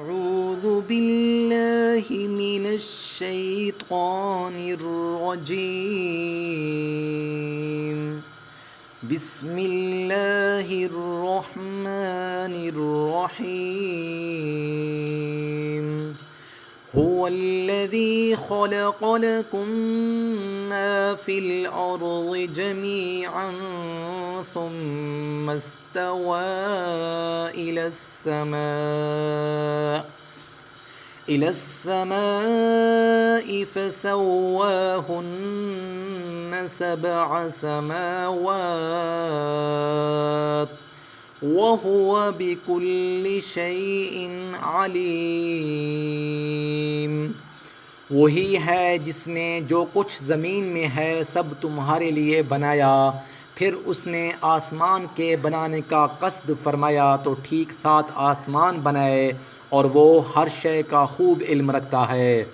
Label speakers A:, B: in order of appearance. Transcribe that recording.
A: أعوذ بالله من الشيطان الرجيم. بسم الله الرحمن الرحيم. هو الذي خلق لكم ما في الأرض جميعا ثم استوى إلى السماء فسواهن 7 سماوات وهو بكل شيء عليم। वही है जिसने जो कुछ ज़मीन में है सब तुम्हारे लिए बनाया, फिर उसने आसमान के बनाने का कस्द फरमाया तो ठीक 7 आसमान बनाए और वो हर शय का खूब इल्म रखता है।